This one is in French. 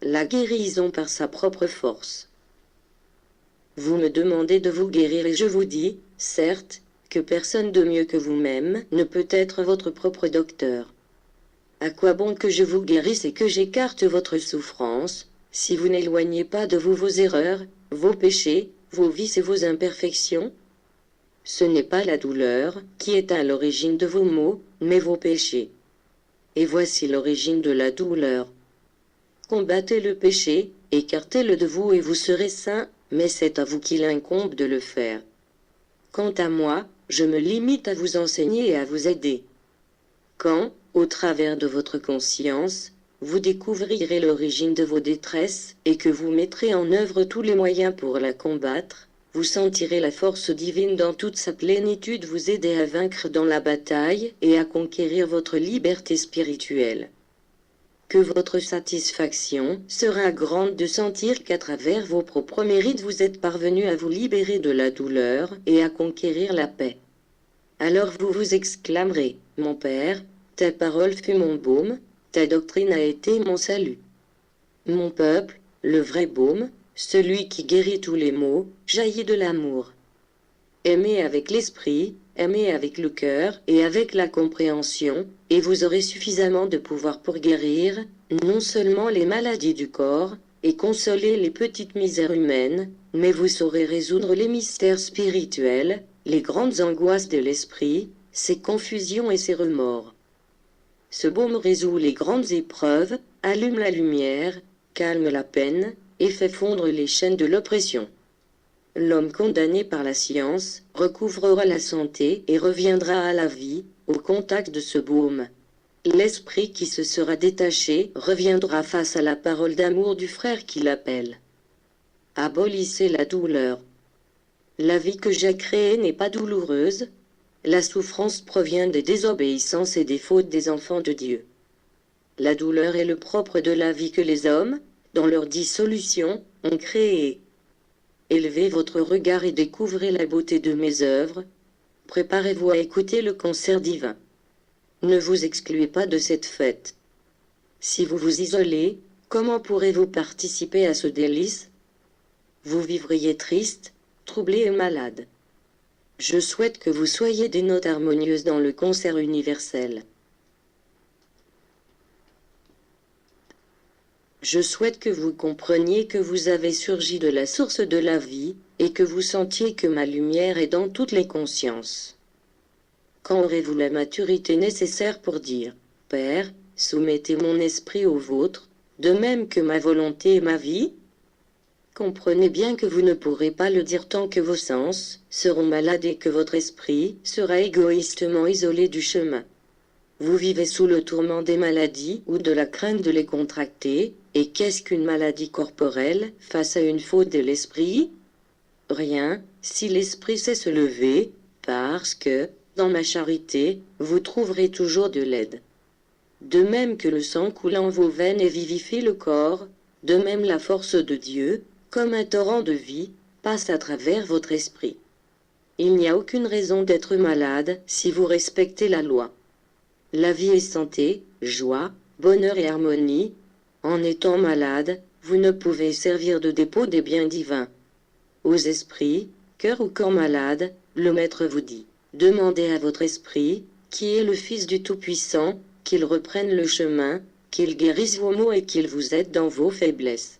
la guérison par sa propre force. Vous me demandez de vous guérir et je vous dis, certes, que personne de mieux que vous-même ne peut être votre propre docteur. À quoi bon que je vous guérisse et que j'écarte votre souffrance, si vous n'éloignez pas de vous vos erreurs, vos péchés, vos vices et vos imperfections? Ce n'est pas la douleur qui est à l'origine de vos maux, mais vos péchés. Et voici l'origine de la douleur. Combattez le péché, écartez-le de vous et vous serez saints, mais c'est à vous qu'il incombe de le faire. Quant à moi, je me limite à vous enseigner et à vous aider. Quand, au travers de votre conscience, vous découvrirez l'origine de vos détresses et que vous mettrez en œuvre tous les moyens pour la combattre, vous sentirez la force divine dans toute sa plénitude vous aider à vaincre dans la bataille et à conquérir votre liberté spirituelle. Que votre satisfaction sera grande de sentir qu'à travers vos propres mérites vous êtes parvenu à vous libérer de la douleur et à conquérir la paix. Alors vous vous exclamerez, mon Père, ta parole fut mon baume, ta doctrine a été mon salut. Mon peuple, le vrai baume, celui qui guérit tous les maux, jaillit de l'amour. Aimez avec l'esprit, aimez avec le cœur et avec la compréhension, et vous aurez suffisamment de pouvoir pour guérir, non seulement les maladies du corps, et consoler les petites misères humaines, mais vous saurez résoudre les mystères spirituels, les grandes angoisses de l'esprit, ses confusions et ses remords. Ce baume résout les grandes épreuves, allume la lumière, calme la peine, et fait fondre les chaînes de l'oppression. L'homme condamné par la science recouvrera la santé et reviendra à la vie, au contact de ce baume. L'esprit qui se sera détaché reviendra face à la parole d'amour du frère qui l'appelle. Abolissez la douleur. La vie que j'ai créée n'est pas douloureuse. La souffrance provient des désobéissances et des fautes des enfants de Dieu. La douleur est le propre de la vie que les hommes, dans leur dissolution, ont créée. Élevez votre regard et découvrez la beauté de mes œuvres. Préparez-vous à écouter le concert divin. Ne vous excluez pas de cette fête. Si vous vous isolez, comment pourrez-vous participer à ce délice? Vous vivriez triste, troublé et malade. Je souhaite que vous soyez des notes harmonieuses dans le concert universel. Je souhaite que vous compreniez que vous avez surgi de la source de la vie, et que vous sentiez que ma lumière est dans toutes les consciences. Quand aurez-vous la maturité nécessaire pour dire, Père, soumettez mon esprit au vôtre, de même que ma volonté et ma vie? Comprenez bien que vous ne pourrez pas le dire tant que vos sens seront malades et que votre esprit sera égoïstement isolé du chemin. Vous vivez sous le tourment des maladies ou de la crainte de les contracter, et qu'est-ce qu'une maladie corporelle face à une faute de l'esprit? Rien, si l'esprit sait se lever, parce que, dans ma charité, vous trouverez toujours de l'aide. De même que le sang coulant vos veines et vivifie le corps, de même la force de Dieu, comme un torrent de vie, passe à travers votre esprit. Il n'y a aucune raison d'être malade si vous respectez la loi. La vie est santé, joie, bonheur et harmonie. En étant malade, vous ne pouvez servir de dépôt des biens divins. Aux esprits, cœur ou corps malade, le Maître vous dit, demandez à votre esprit, qui est le Fils du Tout-Puissant, qu'il reprenne le chemin, qu'il guérisse vos maux et qu'il vous aide dans vos faiblesses.